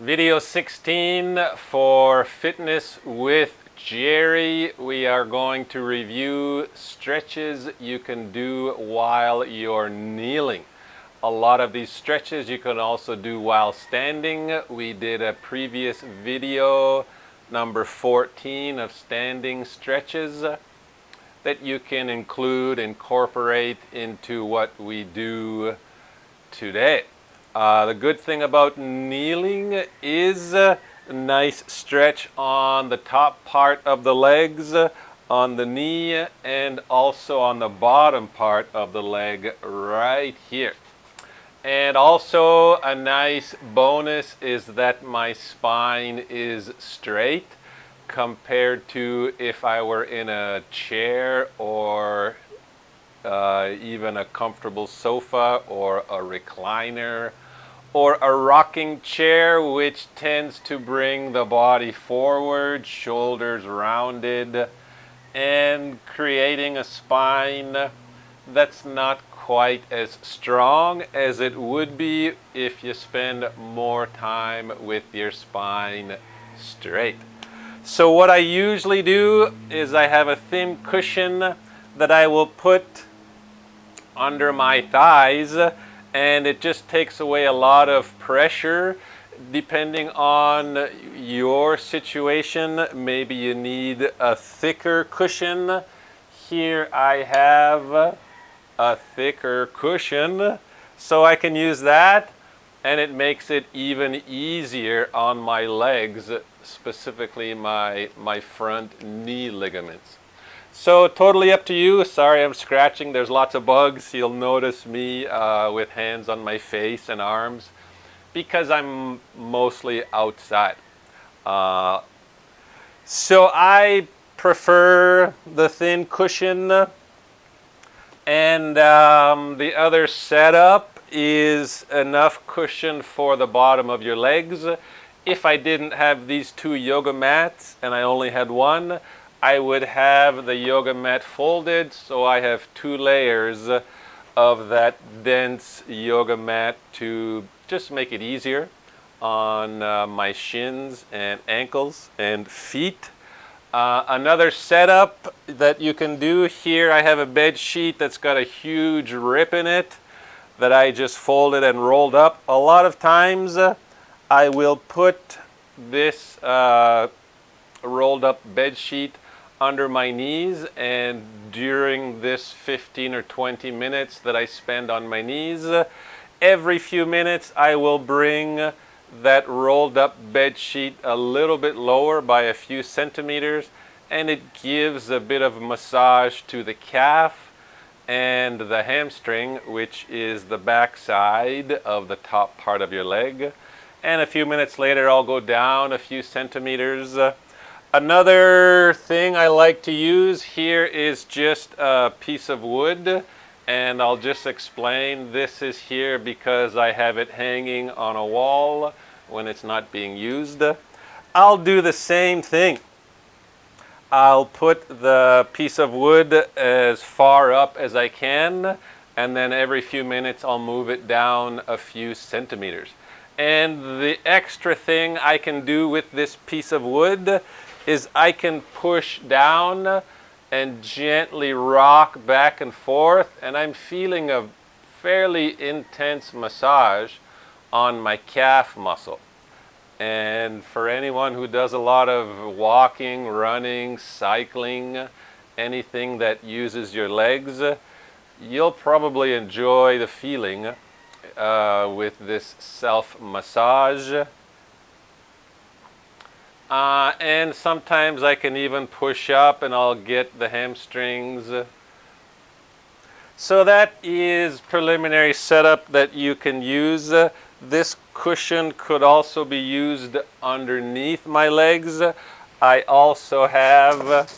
Video 16 for Fitness with Gerry. We are going to review stretches you can do while you're kneeling. A lot of these stretches you can also do while standing. We did a previous video, number 14, of standing stretches that you can incorporate into what we do today. The good thing about kneeling is a nice stretch on the top part of the legs, on the knee, and also on the bottom part of the leg right here. And also a nice bonus is that my spine is straight compared to if I were in a chair or even a comfortable sofa or a recliner or a rocking chair, which tends to bring the body forward, shoulders rounded, and creating a spine that's not quite as strong as it would be if you spend more time with your spine straight. So what I usually do is I have a thin cushion that I will put under my thighs, and it just takes away a lot of pressure. Depending on your situation, maybe you need a thicker cushion. Here I have a thicker cushion, so I can use that, and it makes it even easier on my legs, specifically my front knee ligaments. So totally up to you. Sorry I'm scratching. There's lots of bugs. You'll notice me with hands on my face and arms because I'm mostly outside. So I prefer the thin cushion, and the other setup is enough cushion for the bottom of your legs. If I didn't have these two yoga mats and I only had one, I would have the yoga mat folded, so I have two layers of that dense yoga mat to just make it easier on my shins and ankles and feet. Another setup that you can do here, I have a bed sheet that's got a huge rip in it that I just folded and rolled up. A lot of times I will put this rolled up bed sheet under my knees, and during this 15 or 20 minutes that I spend on my knees, every few minutes I will bring that rolled up bed sheet a little bit lower by a few centimeters, and it gives a bit of massage to the calf and the hamstring, which is the back side of the top part of your leg. And a few minutes later I'll go down a few centimeters. Another thing I like to use here is just a piece of wood, and I'll just explain. This is here because I have it hanging on a wall when it's not being used. I'll do the same thing. I'll put the piece of wood as far up as I can, and then every few minutes I'll move it down a few centimeters. And the extra thing I can do with this piece of wood is I can push down and gently rock back and forth, and I'm feeling a fairly intense massage on my calf muscle. And for anyone who does a lot of walking, running, cycling, anything that uses your legs, you'll probably enjoy the feeling with this self-massage. And sometimes I can even push up and I'll get the hamstrings. So that is preliminary setup that you can use. This cushion could also be used underneath my legs. I also have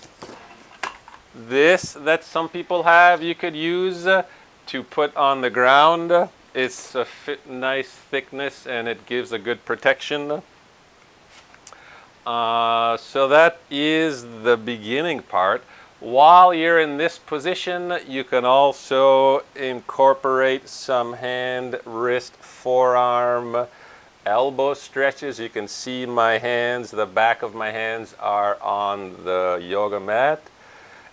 this that some people have you could use to put on the ground. It's a nice thickness and it gives a good protection. So that is the beginning part. While you're in this position, you can also incorporate some hand, wrist, forearm elbow stretches. You can see my hands, the back of my hands are on the yoga mat.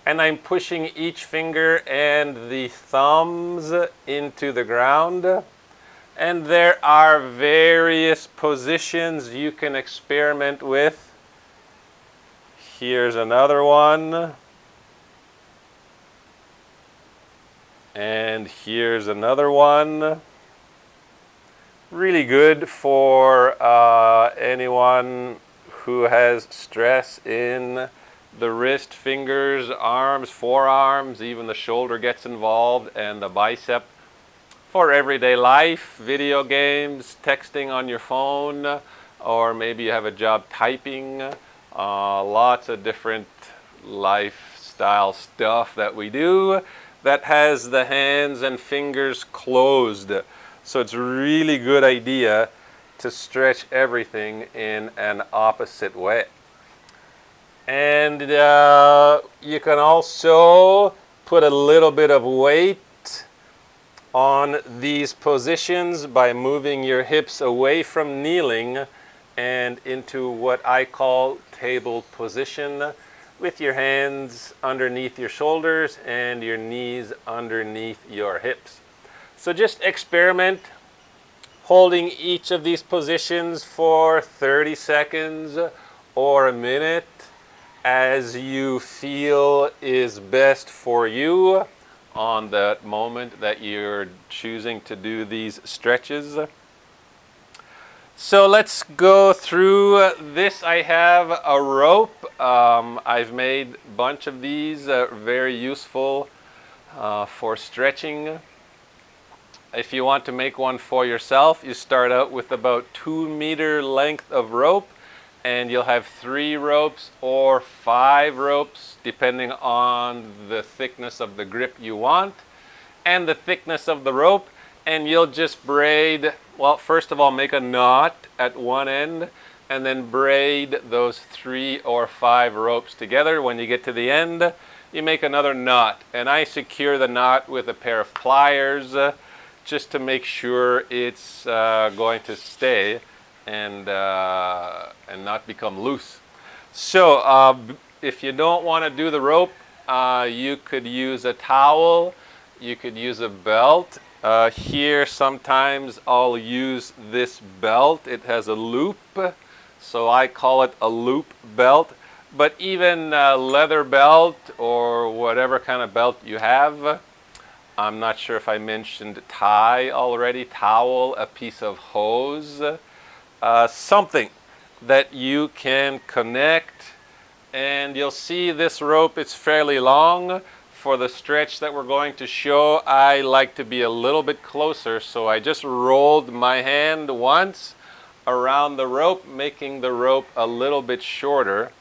And I'm pushing each finger and the thumbs into the ground. And there are various positions you can experiment with. Here's another one. And here's another one. Really good for anyone who has stress in the wrist, fingers, arms, forearms, even the shoulder gets involved, and the bicep. For everyday life, video games, texting on your phone, or maybe you have a job typing. Lots of different lifestyle stuff that we do that has the hands and fingers closed. So it's a really good idea to stretch everything in an opposite way. And you can also put a little bit of weight on these positions by moving your hips away from kneeling and into what I call table position, with your hands underneath your shoulders and your knees underneath your hips. So just experiment holding each of these positions for 30 seconds or a minute as you feel is best for you on that moment that you're choosing to do these stretches. So let's go through this. I have a rope. I've made a bunch of these, very useful for stretching. If you want to make one for yourself, you start out with about 2 meter length of rope, and you'll have 3 ropes or 5 ropes depending on the thickness of the grip you want and the thickness of the rope. And you'll just braid, well, first of all, make a knot at one end and then braid those 3 or 5 ropes together. When you get to the end, you make another knot, and I secure the knot with a pair of pliers just to make sure it's going to stay and not become loose. So if you don't want to do the rope, you could use a towel, you could use a belt. Here sometimes I'll use this belt. It has a loop, so I call it a loop belt. But even a leather belt or whatever kind of belt you have, I'm not sure if I mentioned tie already, towel, a piece of hose, something that you can connect. And you'll see this rope, it's fairly long. For the stretch that we're going to show, I like to be a little bit closer, so I just rolled my hand once around the rope, making the rope a little bit shorter.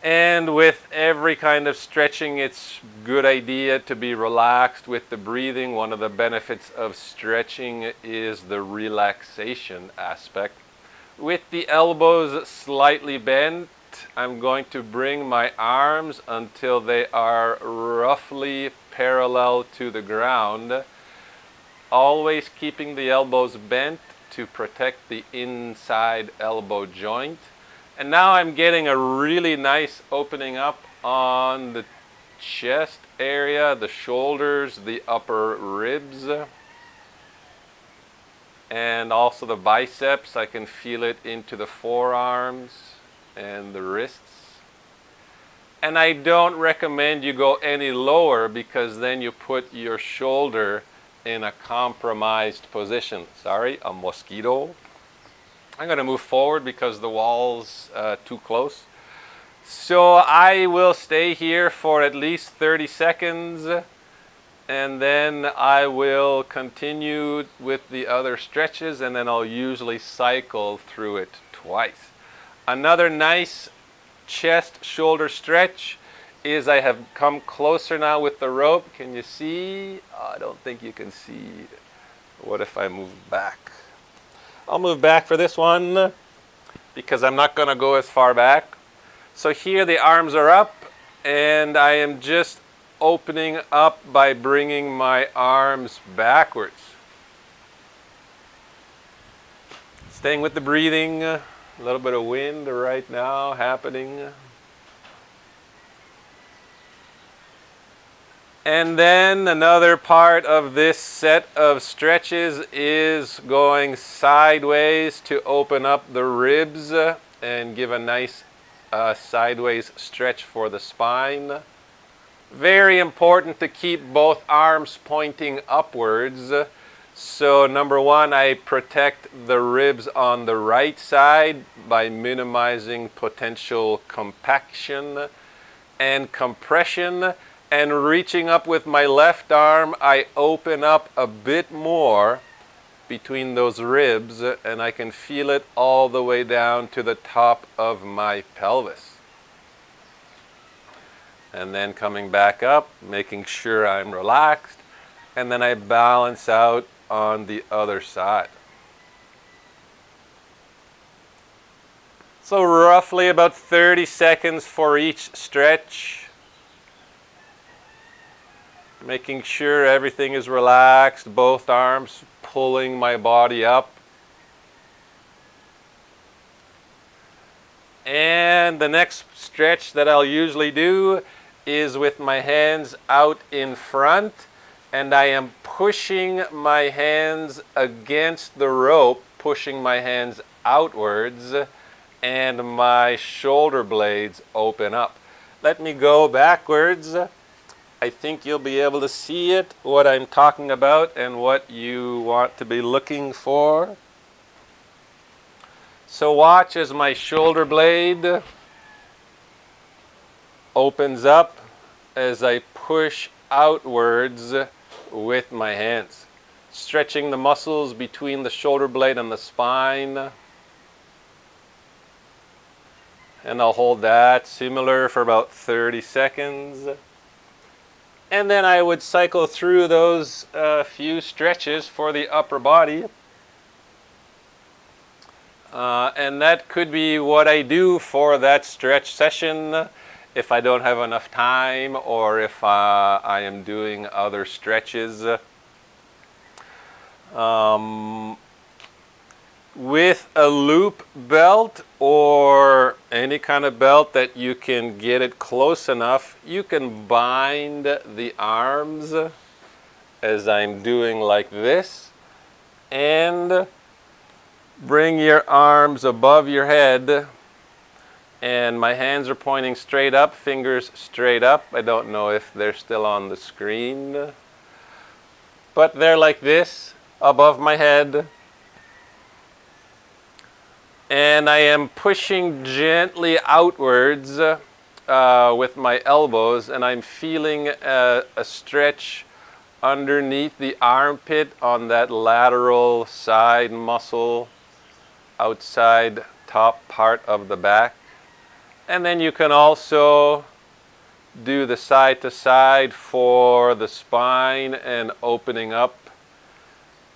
And with every kind of stretching, it's a good idea to be relaxed with the breathing. One of the benefits of stretching is the relaxation aspect. With the elbows slightly bent, I'm going to bring my arms until they are roughly parallel to the ground, always keeping the elbows bent to protect the inside elbow joint. And now I'm getting a really nice opening up on the chest area, the shoulders, the upper ribs, and also the biceps. I can feel it into the forearms and the wrists. And I don't recommend you go any lower, because then you put your shoulder in a compromised position. Sorry, a mosquito. I'm going to move forward because the wall's too close. So I will stay here for at least 30 seconds, and then I will continue with the other stretches, and then I'll usually cycle through it twice. Another nice chest shoulder stretch is I have come closer now with the rope. Can you see? I don't think you can see. What if I move back? I'll move back for this one because I'm not going to go as far back. So here the arms are up, and I am just opening up by bringing my arms backwards. Staying with the breathing, a little bit of wind right now happening. And then another part of this set of stretches is going sideways to open up the ribs and give a nice sideways stretch for the spine. Very important to keep both arms pointing upwards. So number one, I protect the ribs on the right side by minimizing potential compaction and compression. And reaching up with my left arm, I open up a bit more between those ribs, and I can feel it all the way down to the top of my pelvis. And then coming back up, making sure I'm relaxed, and then I balance out on the other side. So roughly about 30 seconds for each stretch. Making sure everything is relaxed, both arms pulling my body up. And the next stretch that I'll usually do is with my hands out in front, and I am pushing my hands against the rope, pushing my hands outwards, and my shoulder blades open up. Let me go backwards. I think you'll be able to see it, what I'm talking about and what you want to be looking for. So watch as my shoulder blade opens up as I push outwards with my hands, stretching the muscles between the shoulder blade and the spine. And I'll hold that similar for about 30 seconds. And then I would cycle through those few stretches for the upper body. And that could be what I do for that stretch session if I don't have enough time, or if I am doing other stretches. With a loop belt or any kind of belt that you can get it close enough, you can bind the arms as I'm doing like this, and bring your arms above your head, and my hands are pointing straight up, fingers straight up. I don't know if they're still on the screen, but they're like this above my head. And I am pushing gently outwards with my elbows, and I'm feeling a stretch underneath the armpit on that lateral side muscle, outside top part of the back. And then you can also do the side to side for the spine and opening up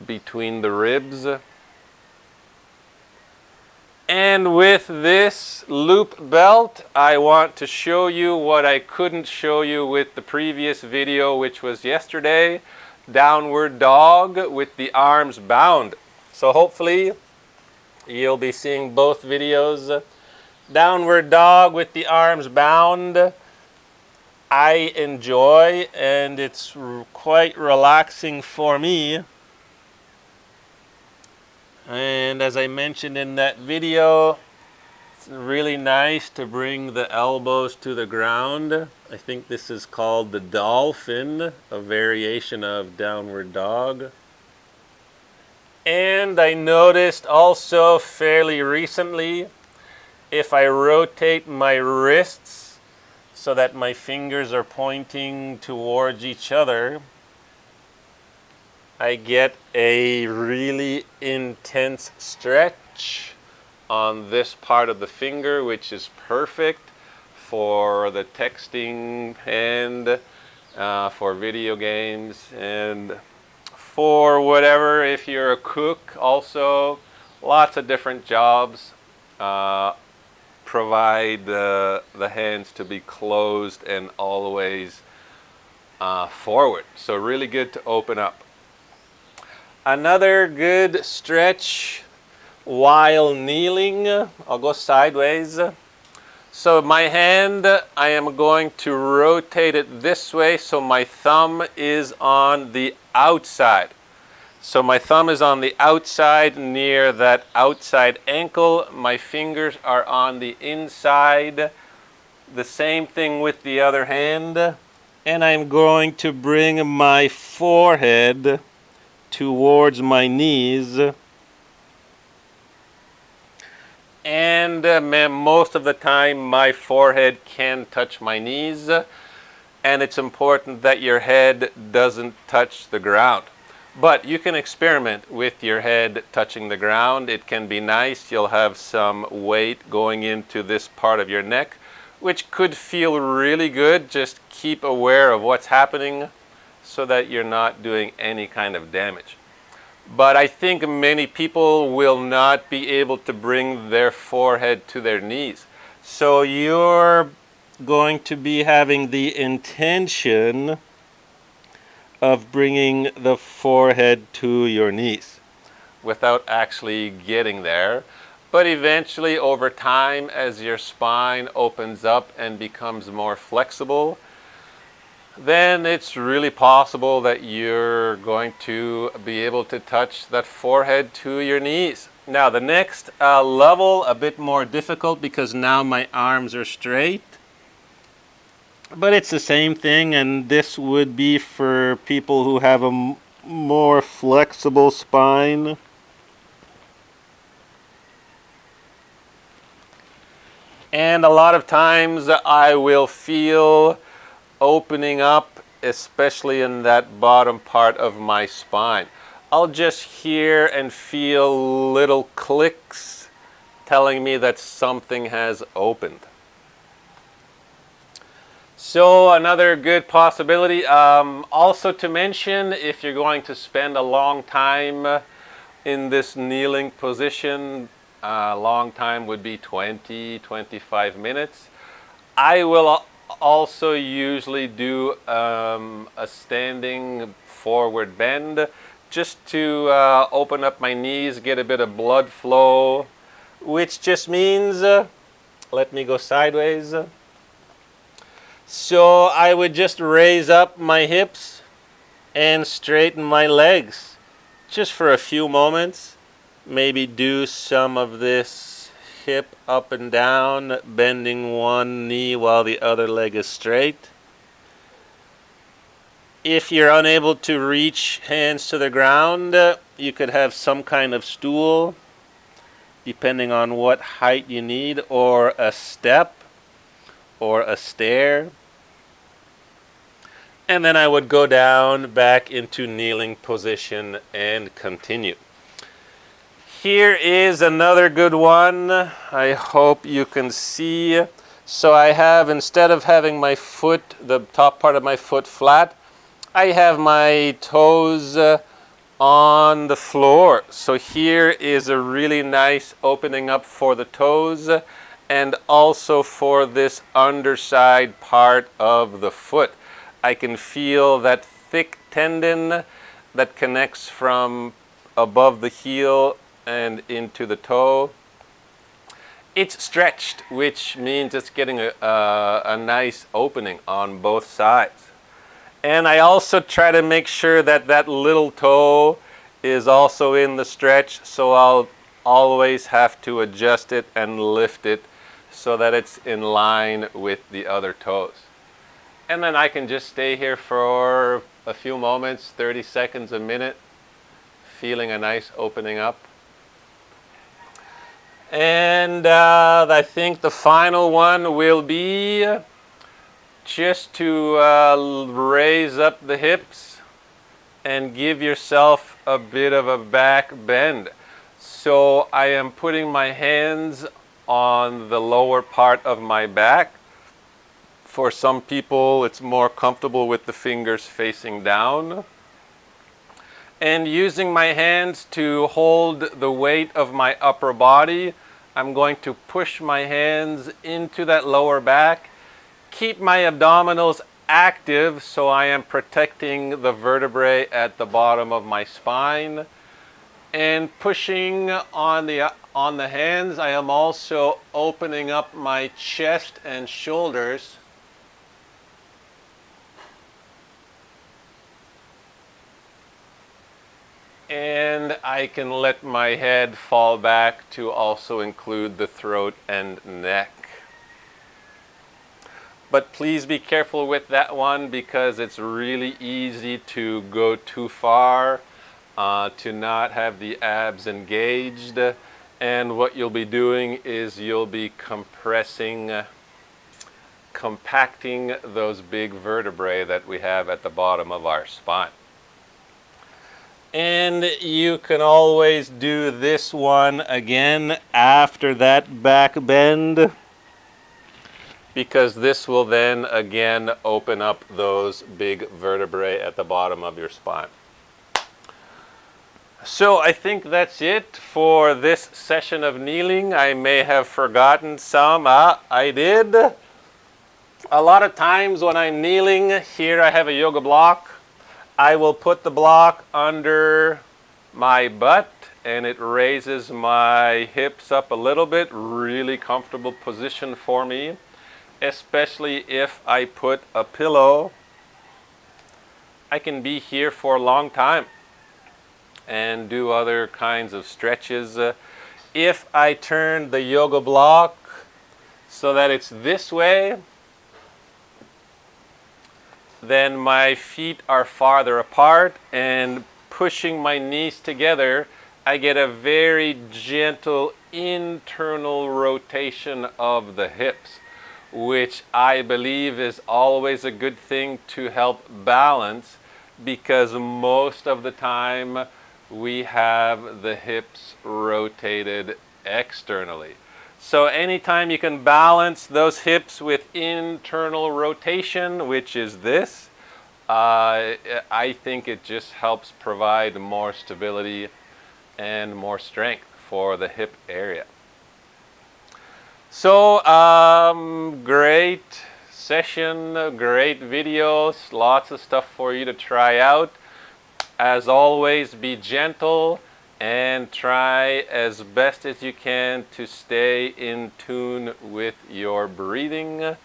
between the ribs. And with this loop belt, I want to show you what I couldn't show you with the previous video, which was yesterday, downward dog with the arms bound. So hopefully you'll be seeing both videos. Downward dog with the arms bound, I enjoy, and it's quite relaxing for me. And as I mentioned in that video, it's really nice to bring the elbows to the ground. I think this is called the dolphin, a variation of downward dog. And I noticed also fairly recently, if I rotate my wrists so that my fingers are pointing towards each other, I get a really intense stretch on this part of the finger, which is perfect for the texting hand, for video games, and for whatever. If you're a cook also, lots of different jobs provide the hands to be closed and always forward. So really good to open up. Another good stretch while kneeling. I'll go sideways. So my hand, I am going to rotate it this way so my thumb is on the outside. So my thumb is on the outside near that outside ankle. My fingers are on the inside. The same thing with the other hand. And I'm going to bring my forehead towards my knees. And most of the time my forehead can touch my knees. And it's important that your head doesn't touch the ground. But you can experiment with your head touching the ground. It can be nice. You'll have some weight going into this part of your neck, which could feel really good. Just keep aware of what's happening so that you're not doing any kind of damage. But I think many people will not be able to bring their forehead to their knees. So you're going to be having the intention of bringing the forehead to your knees without actually getting there. But eventually, over time, as your spine opens up and becomes more flexible, then it's really possible that you're going to be able to touch that forehead to your knees. Now, the next level, a bit more difficult because now my arms are straight. But it's the same thing, and this would be for people who have a more flexible spine. And a lot of times I will feel opening up, especially in that bottom part of my spine. I'll just hear and feel little clicks telling me that something has opened. So another good possibility, also to mention, if you're going to spend a long time in this kneeling position, long time would be 20-25 minutes. I will also usually do a standing forward bend just to open up my knees, get a bit of blood flow, which just means, let me go sideways. So I would just raise up my hips and straighten my legs just for a few moments. Maybe do some of this hip up and down, bending one knee while the other leg is straight. If you're unable to reach hands to the ground, you could have some kind of stool, depending on what height you need, or a step, or a stair. And then I would go down back into kneeling position and continue. Here is another good one. I hope you can see. So I have, instead of having my foot, the top part of my foot flat, I have my toes on the floor. So here is a really nice opening up for the toes and also for this underside part of the foot. I can feel that thick tendon that connects from above the heel and into the toe. It's stretched, which means it's getting a nice opening on both sides. And I also try to make sure that that little toe is also in the stretch, so I'll always have to adjust it and lift it so that it's in line with the other toes. And then I can just stay here for a few moments, 30 seconds, a minute, feeling a nice opening up. And I think the final one will be just to raise up the hips and give yourself a bit of a back bend. So I am putting my hands on the lower part of my back. For some people, it's more comfortable with the fingers facing down. And using my hands to hold the weight of my upper body, I'm going to push my hands into that lower back, keep my abdominals active so I am protecting the vertebrae at the bottom of my spine, And pushing on the hands, I am also opening up my chest and shoulders. And I can let my head fall back to also include the throat and neck. But please be careful with that one because it's really easy to go too far, to not have the abs engaged. And what you'll be doing is you'll be compacting those big vertebrae that we have at the bottom of our spine. And you can always do this one again after that back bend, because this will then again open up those big vertebrae at the bottom of your spine. So I think that's it for this session of kneeling. I may have forgotten some. I did. A lot of times when I'm kneeling, here I have a yoga block. I will put the block under my butt and it raises my hips up a little bit. Really comfortable position for me, especially if I put a pillow. I can be here for a long time and do other kinds of stretches. If I turn the yoga block so that it's this way, then my feet are farther apart, and pushing my knees together, I get a very gentle internal rotation of the hips, which I believe is always a good thing to help balance, because most of the time we have the hips rotated externally. So anytime you can balance those hips with internal rotation, which is this, I think it just helps provide more stability and more strength for the hip area. So great session, great videos, lots of stuff for you to try out. As always, be gentle and try as best as you can to stay in tune with your breathing.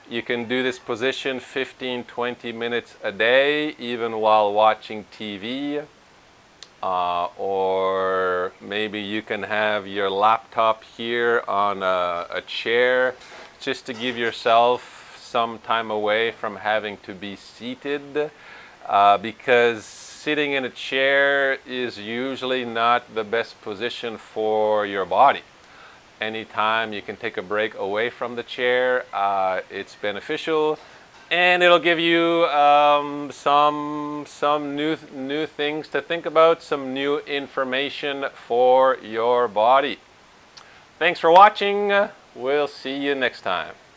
You can do this position 15-20 minutes a day, even while watching TV. Or maybe you can have your laptop here on a chair, just to give yourself some time away from having to be seated, because sitting in a chair is usually not the best position for your body. Anytime you can take a break away from the chair, it's beneficial, and it'll give you some new things to think about, some new information for your body. Thanks for watching. We'll see you next time.